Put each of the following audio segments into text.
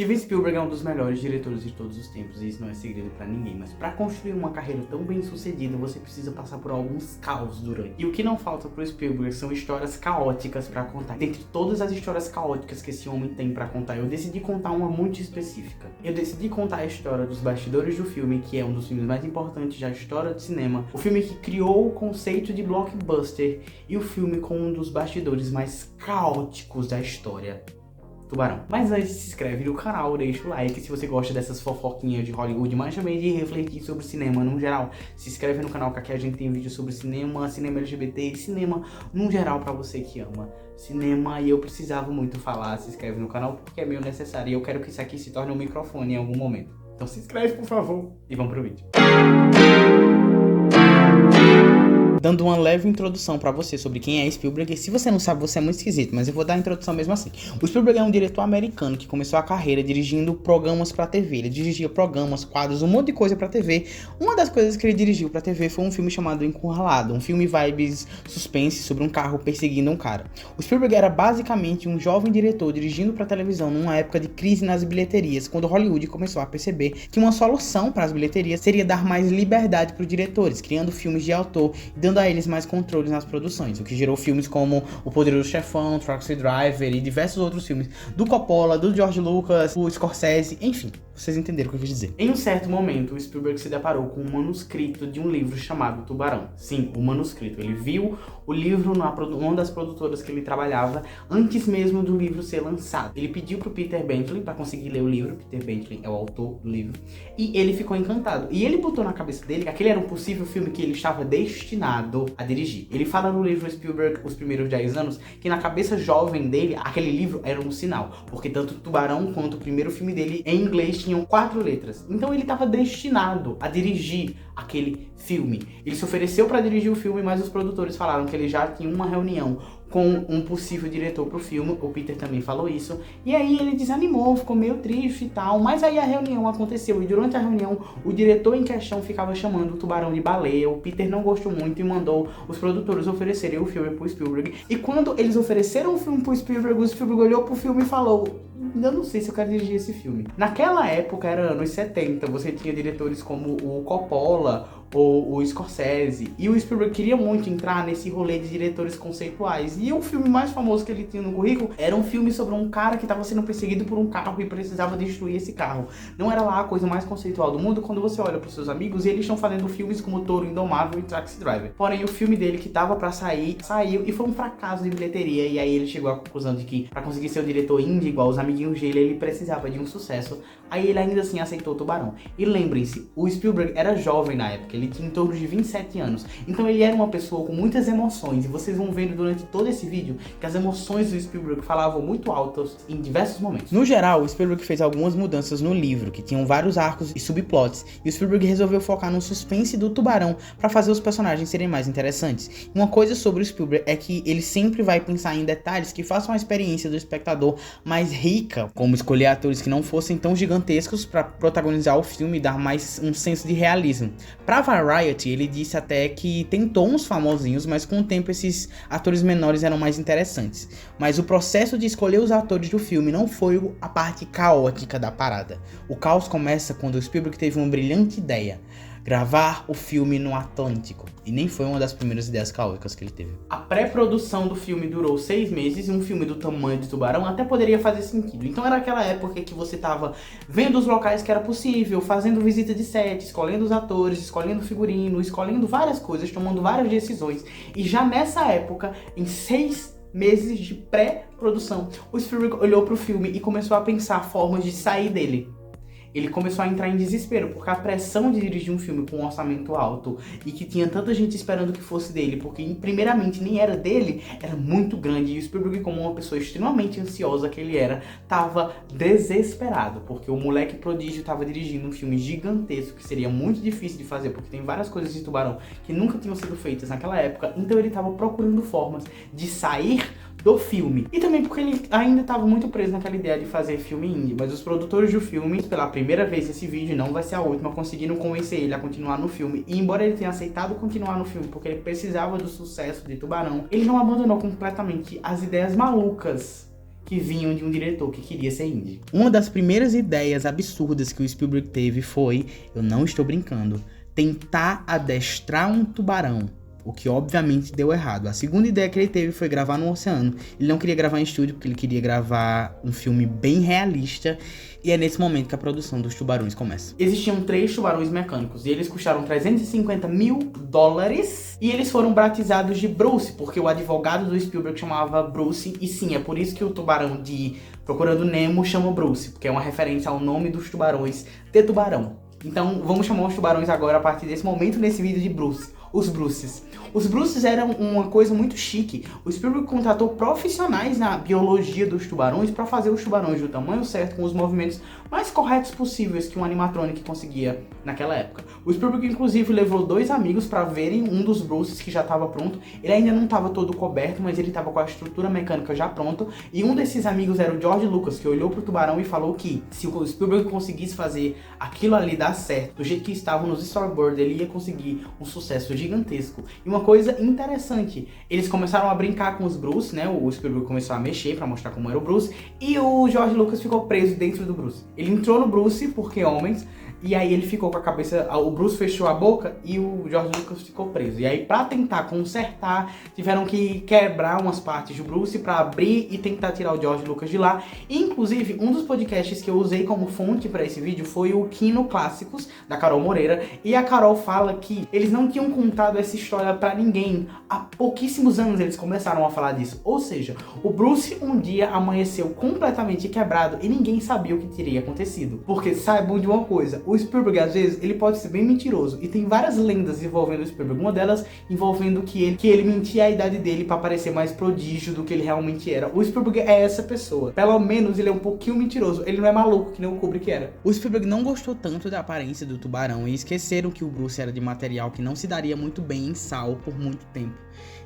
Steven Spielberg é um dos melhores diretores de todos os tempos, e isso não é segredo pra ninguém, mas pra construir uma carreira tão bem sucedida, você precisa passar por alguns caos durante. E o que não falta pro Spielberg são histórias caóticas pra contar. Dentre todas as histórias caóticas que esse homem tem pra contar, eu decidi contar uma muito específica. Eu decidi contar a história dos bastidores do filme, que é um dos filmes mais importantes da história do cinema, o filme que criou o conceito de blockbuster, e o filme com um dos bastidores mais caóticos da história. Tubarão. Mas antes, se inscreve no canal, deixa o like se você gosta dessas fofoquinhas de Hollywood, mas também de refletir sobre cinema no geral. Se inscreve no canal que aqui a gente tem vídeo sobre cinema, cinema LGBT, cinema no geral pra você que ama cinema. E eu precisava muito falar, se inscreve no canal porque é meio necessário e eu quero que isso aqui se torne um microfone em algum momento. Então se inscreve, por favor, e vamos pro vídeo. Dando uma leve introdução pra você sobre quem é Spielberg, e se você não sabe, você é muito esquisito, mas eu vou dar a introdução mesmo assim. O Spielberg é um diretor americano que começou a carreira dirigindo programas pra TV. Ele dirigia programas, quadros, um monte de coisa pra TV. Uma das coisas que ele dirigiu pra TV foi um filme chamado Encurralado, um filme vibes suspense sobre um carro perseguindo um cara. O Spielberg era basicamente um jovem diretor dirigindo pra televisão numa época de crise nas bilheterias, quando Hollywood começou a perceber que uma solução para as bilheterias seria dar mais liberdade para os diretores, criando filmes de autor e dando a eles mais controles nas produções, o que gerou filmes como O Poderoso Chefão, Taxi Driver e diversos outros filmes do Coppola, do George Lucas, do Scorsese, enfim, vocês entenderam o que eu quis dizer. Em um certo momento, o Spielberg se deparou com um manuscrito de um livro chamado Tubarão. Sim, o manuscrito. Ele viu o livro numa das produtoras que ele trabalhava antes mesmo do livro ser lançado. Ele pediu pro Peter Bentley para conseguir ler o livro. Peter Bentley é o autor do livro. E ele ficou encantado. E ele botou na cabeça dele que aquele era um possível filme que ele estava destinado a dirigir. Ele fala no livro Spielberg, Os Primeiros 10 Anos, que na cabeça jovem dele, aquele livro era um sinal. Porque tanto Tubarão quanto o primeiro filme dele, em inglês, tinham 4 letras. Então ele estava destinado a dirigir aquele filme. Ele se ofereceu para dirigir o filme, mas os produtores falaram que ele já tinha uma reunião com um possível diretor pro filme. O Peter também falou isso. E aí ele desanimou, ficou meio triste e tal. Mas aí a reunião aconteceu. E durante a reunião, o diretor em questão ficava chamando o Tubarão de baleia. O Peter não gostou muito e mandou os produtores oferecerem o filme pro Spielberg. E quando eles ofereceram o filme pro Spielberg, o Spielberg olhou pro filme e falou: eu não sei se eu quero dirigir esse filme. Naquela época, era anos 70, você tinha diretores como o Coppola ou o Scorsese, e o Spielberg queria muito entrar nesse rolê de diretores conceituais. E o filme mais famoso que ele tinha no currículo era um filme sobre um cara que estava sendo perseguido por um carro e precisava destruir esse carro. Não era lá a coisa mais conceitual do mundo quando você olha pros seus amigos e eles estão fazendo filmes como Touro Indomável e Taxi Driver. Porém, o filme dele que tava pra sair, saiu e foi um fracasso de bilheteria. E aí ele chegou à conclusão de que pra conseguir ser o diretor indie igual os amiguinhos dele, ele precisava de um sucesso. Aí ele ainda assim aceitou o Tubarão. E lembrem-se, o Spielberg era jovem na época, ele tinha em torno de 27 anos. Então ele era uma pessoa com muitas emoções. E vocês vão ver durante todo esse vídeo que as emoções do Spielberg falavam muito altas em diversos momentos. No geral, o Spielberg fez algumas mudanças no livro, que tinham vários arcos e subplots. E o Spielberg resolveu focar no suspense do Tubarão para fazer os personagens serem mais interessantes. Uma coisa sobre o Spielberg é que ele sempre vai pensar em detalhes que façam a experiência do espectador mais rica, como escolher atores que não fossem tão gigantescos para protagonizar o filme e dar mais um senso de realismo. Para Variety, ele disse até que tentou uns famosinhos, mas com o tempo esses atores menores eram mais interessantes. Mas o processo de escolher os atores do filme não foi a parte caótica da parada. O caos começa quando o Spielberg teve uma brilhante ideia: gravar o filme no Atlântico. E nem foi uma das primeiras ideias caóticas que ele teve. A pré-produção do filme durou 6 meses e um filme do tamanho de Tubarão até poderia fazer sentido. Então era aquela época que você tava vendo os locais que era possível, fazendo visita de set, escolhendo os atores, escolhendo figurino, escolhendo várias coisas, tomando várias decisões. E já nessa época, em 6 meses de pré-produção, o Spielberg olhou pro filme e começou a pensar formas de sair dele. Ele começou a entrar em desespero, porque a pressão de dirigir um filme com um orçamento alto e que tinha tanta gente esperando que fosse dele, porque primeiramente nem era dele, era muito grande. E o Spielberg, como uma pessoa extremamente ansiosa que ele era, tava desesperado, porque o moleque prodígio tava dirigindo um filme gigantesco, que seria muito difícil de fazer, porque tem várias coisas de Tubarão que nunca tinham sido feitas naquela época. Então ele tava procurando formas de sair do filme. E também porque ele ainda estava muito preso naquela ideia de fazer filme indie. Mas os produtores do filme, pela primeira vez esse vídeo, não vai ser a última, conseguiram convencer ele a continuar no filme. E embora ele tenha aceitado continuar no filme porque ele precisava do sucesso de Tubarão, ele não abandonou completamente as ideias malucas que vinham de um diretor que queria ser indie. Uma das primeiras ideias absurdas que o Spielberg teve foi, eu não estou brincando, tentar adestrar um tubarão. O que obviamente deu errado. A segunda ideia que ele teve foi gravar no oceano. Ele não queria gravar em estúdio porque ele queria gravar um filme bem realista. E é nesse momento que a produção dos tubarões começa. Existiam 3 tubarões mecânicos e eles custaram $350 mil. E eles foram batizados de Bruce, porque o advogado do Spielberg chamava Bruce. E sim, é por isso que o tubarão de Procurando Nemo chama Bruce, porque é uma referência ao nome dos tubarões de tubarão. Então vamos chamar os tubarões agora a partir desse momento nesse vídeo de Bruce. Os Bruces. Os Bruces eram uma coisa muito chique. O Spielberg contratou profissionais na biologia dos tubarões para fazer os tubarões do tamanho certo, com os movimentos mais corretos possíveis que um animatronic conseguia naquela época. O Spielberg inclusive levou 2 amigos para verem um dos Bruces que já estava pronto. Ele ainda não estava todo coberto, mas ele estava com a estrutura mecânica já pronta. E um desses amigos era o George Lucas, que olhou pro tubarão e falou que se o Spielberg conseguisse fazer aquilo ali dar certo, do jeito que estavam nos storyboards, ele ia conseguir um sucesso gigantesco. E uma coisa interessante, eles começaram a brincar com os Bruce, né? O Spielberg começou a mexer pra mostrar como era o Bruce, e o George Lucas ficou preso dentro do Bruce. Ele entrou no Bruce, porque homens, e aí ele ficou com a cabeça, o Bruce fechou a boca e o George Lucas ficou preso. E aí pra tentar consertar, tiveram que quebrar umas partes do Bruce pra abrir e tentar tirar o George Lucas de lá. E, inclusive, um dos podcasts que eu usei como fonte pra esse vídeo foi o Kino Clássicos, da Carol Moreira. E a Carol fala que eles não tinham contado essa história pra ninguém. Há pouquíssimos anos eles começaram a falar disso. Ou seja, o Bruce um dia amanheceu completamente quebrado e ninguém sabia o que teria acontecido. Porque saibam de uma coisa, o Spielberg, às vezes, ele pode ser bem mentiroso. E tem várias lendas envolvendo o Spielberg. Uma delas envolvendo que ele mentia a idade dele pra parecer mais prodígio do que ele realmente era. O Spielberg é essa pessoa. Pelo menos ele é um pouquinho mentiroso. Ele não é maluco, que nem o Kubrick era. O Spielberg não gostou tanto da aparência do tubarão e esqueceram que o Bruce era de material que não se daria muito bem em sal por muito tempo.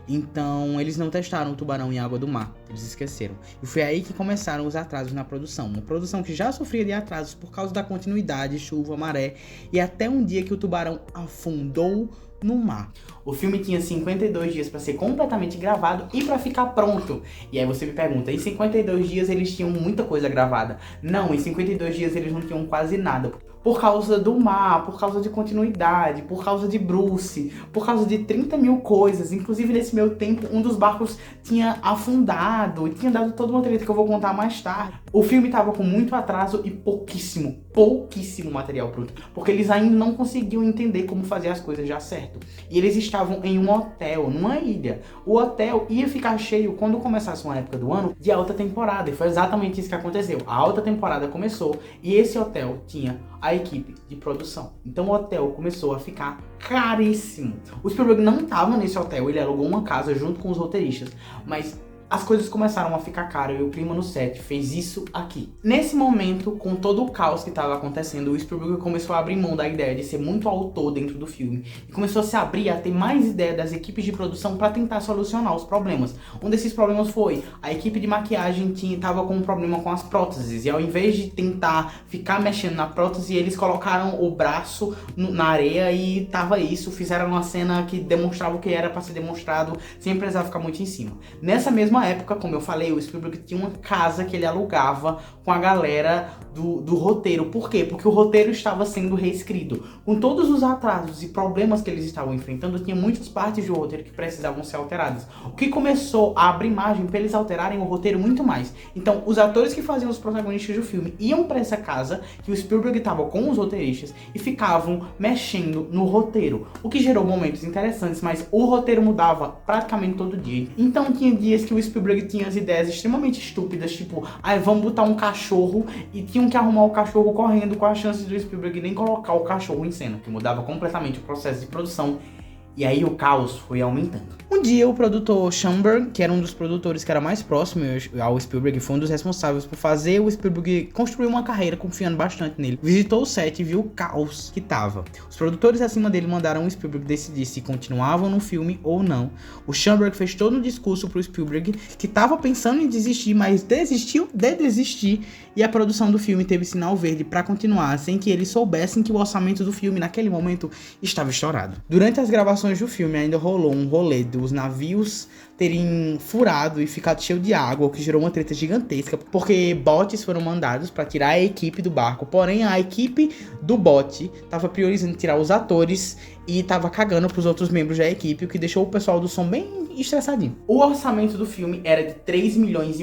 Então, eles não testaram o tubarão em água do mar, eles esqueceram. E foi aí que começaram os atrasos na produção. Uma produção que já sofria de atrasos por causa da continuidade, chuva, maré, e até um dia que o tubarão afundou no mar. O filme tinha 52 dias para ser completamente gravado e para ficar pronto. E aí você me pergunta, em 52 dias eles tinham muita coisa gravada? Não, em 52 dias eles não tinham quase nada. Por causa do mar, por causa de continuidade, por causa de Bruce, por causa de 30 mil coisas. Inclusive, nesse meu tempo, um dos barcos tinha afundado e tinha dado toda uma treta que eu vou contar mais tarde. O filme tava com muito atraso e pouquíssimo material pronto. Porque eles ainda não conseguiam entender como fazer as coisas já certo. E eles estavam em um hotel, numa ilha. O hotel ia ficar cheio quando começasse uma época do ano de alta temporada. E foi exatamente isso que aconteceu. A alta temporada começou e esse hotel tinha a equipe de produção. Então o hotel começou a ficar caríssimo. O Spielberg não estava nesse hotel, ele alugou uma casa junto com os roteiristas, mas as coisas começaram a ficar caras e o clima no set fez isso aqui. Nesse momento, com todo o caos que estava acontecendo, o Spielberg começou a abrir mão da ideia de ser muito autor dentro do filme e começou a se abrir a ter mais ideia das equipes de produção para tentar solucionar os problemas. Um desses problemas foi a equipe de maquiagem estava com um problema com as próteses e ao invés de tentar ficar mexendo na prótese, eles colocaram o braço na areia e tava isso, fizeram uma cena que demonstrava o que era para ser demonstrado sem precisar ficar muito em cima. Nessa mesma época, como eu falei, o Spielberg tinha uma casa que ele alugava com a galera do roteiro. Por quê? Porque o roteiro estava sendo reescrito. Com todos os atrasos e problemas que eles estavam enfrentando, tinha muitas partes do roteiro que precisavam ser alteradas. O que começou a abrir margem para eles alterarem o roteiro muito mais. Então, os atores que faziam os protagonistas do filme iam para essa casa que o Spielberg estava com os roteiristas e ficavam mexendo no roteiro. O que gerou momentos interessantes, mas o roteiro mudava praticamente todo dia. Então, tinha dias que o Spielberg tinha as ideias extremamente estúpidas, tipo, vamos botar um cachorro e tinham que arrumar o cachorro correndo com a chance do Spielberg nem colocar o cachorro em cena, que mudava completamente o processo de produção. E aí o caos foi aumentando. Um dia o produtor Schoenberg, que era um dos produtores que era mais próximo ao Spielberg, foi um dos responsáveis por fazer o Spielberg construir uma carreira confiando bastante nele, visitou o set e viu o caos que tava. Os produtores acima dele mandaram o Spielberg decidir se continuavam no filme ou não. O Schoenberg fez todo um discurso pro Spielberg, que tava pensando em desistir, mas desistiu de desistir, e a produção do filme teve sinal verde para continuar, sem que eles soubessem que o orçamento do filme naquele momento estava estourado. Durante as gravações do filme ainda rolou um rolê dos navios terem furado e ficado cheio de água, o que gerou uma treta gigantesca, porque botes foram mandados para tirar a equipe do barco, porém a equipe do bote tava priorizando tirar os atores e tava cagando pros outros membros da equipe, o que deixou o pessoal do som bem estressadinho. O orçamento do filme era de 3,5 milhões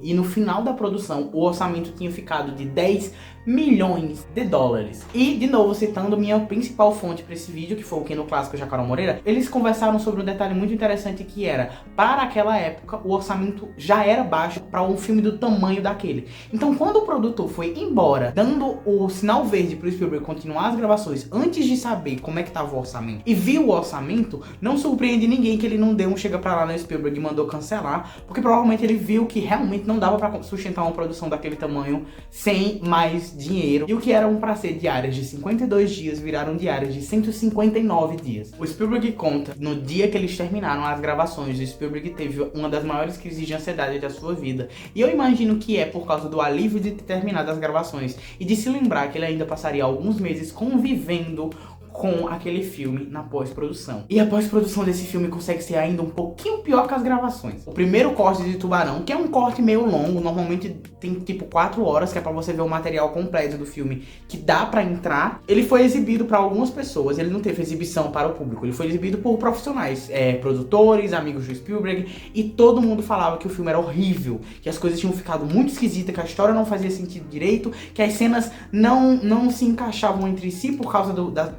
e no final da produção o orçamento tinha ficado de 10 milhões de dólares. E, de novo, citando minha principal fonte para esse vídeo, que foi o Kino Clássico Jacarão Moreira, eles conversaram sobre um detalhe muito interessante que era, para aquela época, o orçamento já era baixo para um filme do tamanho daquele. Então, quando o produtor foi embora, dando o sinal verde pro Spielberg continuar as gravações antes de saber como é que tava o orçamento, e viu o orçamento, não surpreende ninguém que ele não deu um chega pra lá no Spielberg e mandou cancelar, porque provavelmente ele viu que realmente não dava para sustentar uma produção daquele tamanho sem mais dinheiro, e o que eram para ser diárias de 52 dias viraram diárias de 159 dias. O Spielberg conta, no dia que eles terminaram as gravações, o Spielberg teve uma das maiores crises de ansiedade da sua vida, e eu imagino que é por causa do alívio de ter terminado as gravações e de se lembrar que ele ainda passaria alguns meses convivendo com aquele filme na pós-produção. E a pós-produção desse filme consegue ser ainda um pouquinho pior que as gravações. O primeiro corte de Tubarão, que é um corte meio longo, normalmente tem tipo 4 horas, que é pra você ver o material completo do filme, que dá pra entrar. Ele foi exibido pra algumas pessoas, ele não teve exibição para o público, ele foi exibido por profissionais, produtores, amigos do Spielberg, e todo mundo falava que o filme era horrível, que as coisas tinham ficado muito esquisitas, que a história não fazia sentido direito, que as cenas não se encaixavam entre si por causa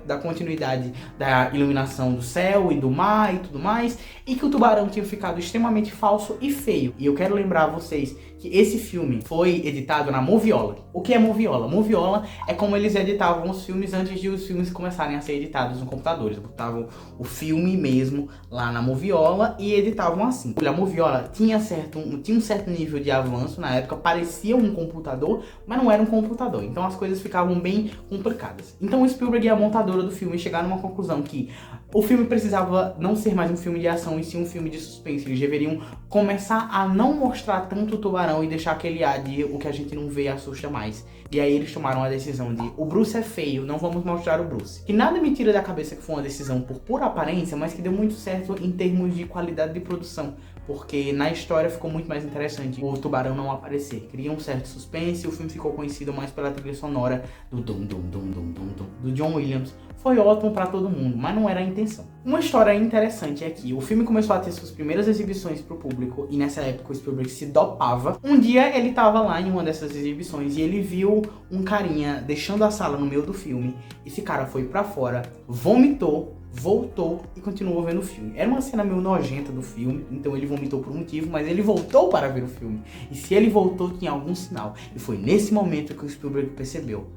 da continuidade da iluminação do céu e do mar e tudo mais, e que o tubarão tinha ficado extremamente falso e feio. E eu quero lembrar a vocês que esse filme foi editado na Moviola. O que é Moviola? Moviola é como eles editavam os filmes antes de os filmes começarem a ser editados no computador. Eles botavam o filme mesmo lá na Moviola e editavam assim. A Moviola tinha um certo nível de avanço na época, parecia um computador, mas não era um computador. Então as coisas ficavam bem complicadas. Então o Spielberg e a montadora do filme chegaram a uma conclusão que o filme precisava não ser mais um filme de ação e sim um filme de suspense. Eles deveriam começar a não mostrar tanto o tubarão e deixar aquele ar de o que a gente não vê assusta mais. E aí eles tomaram a decisão de o Bruce é feio, não vamos mostrar o Bruce. Que nada me tira da cabeça que foi uma decisão por pura aparência, mas que deu muito certo em termos de qualidade de produção. Porque na história ficou muito mais interessante o tubarão não aparecer. Cria um certo suspense e o filme ficou conhecido mais pela trilha sonora do do John Williams. Foi ótimo pra todo mundo, mas não era a intenção. Uma história interessante é que o filme começou a ter suas primeiras exibições pro público e nessa época o Spielberg se dopava. Um dia ele tava lá em uma dessas exibições e ele viu um carinha deixando a sala no meio do filme. Esse cara foi pra fora, vomitou, voltou e continuou vendo o filme. Era uma cena meio nojenta do filme, então ele vomitou por um motivo, mas ele voltou para ver o filme. E se ele voltou, tinha algum sinal. E foi nesse momento que o Spielberg percebeu.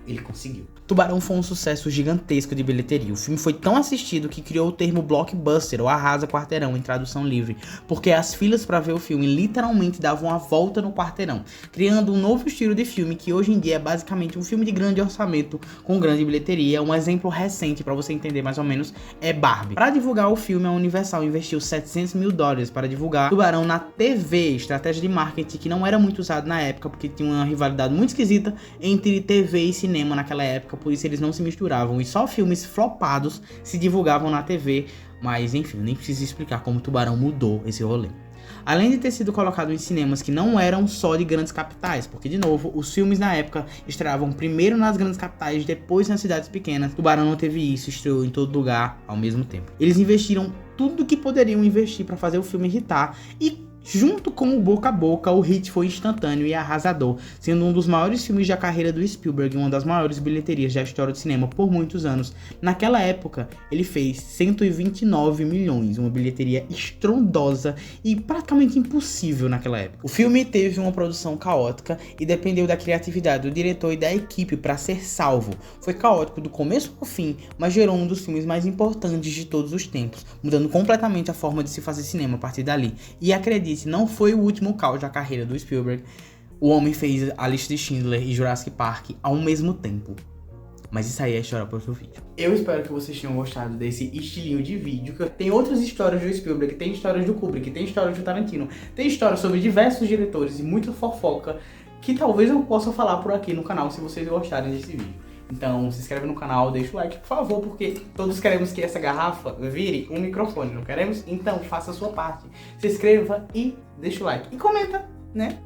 Ele conseguiu. Tubarão foi um sucesso gigantesco de bilheteria. O filme foi tão assistido que criou o termo blockbuster, ou arrasa quarteirão, em tradução livre, porque as filas para ver o filme literalmente davam a volta no quarteirão, criando um novo estilo de filme que hoje em dia é basicamente um filme de grande orçamento com grande bilheteria. Um exemplo recente para você entender mais ou menos é Barbie. Para divulgar o filme, a Universal investiu $700 mil para divulgar Tubarão na TV, estratégia de marketing que não era muito usada na época, porque tinha uma rivalidade muito esquisita entre TV e cinema naquela época, por isso eles não se misturavam e só filmes flopados se divulgavam na TV, mas enfim, nem preciso explicar como Tubarão mudou esse rolê. Além de ter sido colocado em cinemas que não eram só de grandes capitais, porque de novo, os filmes na época estreavam primeiro nas grandes capitais, depois nas cidades pequenas. Tubarão não teve isso, estreou em todo lugar ao mesmo tempo. Eles investiram tudo que poderiam investir para fazer o filme irritar e junto com o boca a boca, o hit foi instantâneo e arrasador, sendo um dos maiores filmes da carreira do Spielberg e uma das maiores bilheterias da história do cinema por muitos anos. Naquela época, ele fez 129 milhões, uma bilheteria estrondosa e praticamente impossível naquela época. O filme teve uma produção caótica e dependeu da criatividade do diretor e da equipe para ser salvo. Foi caótico do começo ao fim, mas gerou um dos filmes mais importantes de todos os tempos, mudando completamente a forma de se fazer cinema a partir dali. E acredite, não foi o último caos da carreira do Spielberg. O homem fez A Lista de Schindler e Jurassic Park ao mesmo tempo. Mas isso aí é história para outro vídeo. Eu espero que vocês tenham gostado desse estilinho de vídeo. Tem outras histórias do Spielberg, tem histórias do Kubrick, tem histórias do Tarantino, tem histórias sobre diversos diretores e muita fofoca que talvez eu possa falar por aqui no canal se vocês gostarem desse vídeo. Então se inscreve no canal, deixa o like, por favor, porque todos queremos que essa garrafa vire um microfone, não queremos? Então faça a sua parte. Se inscreva e deixa o like. E comenta, né?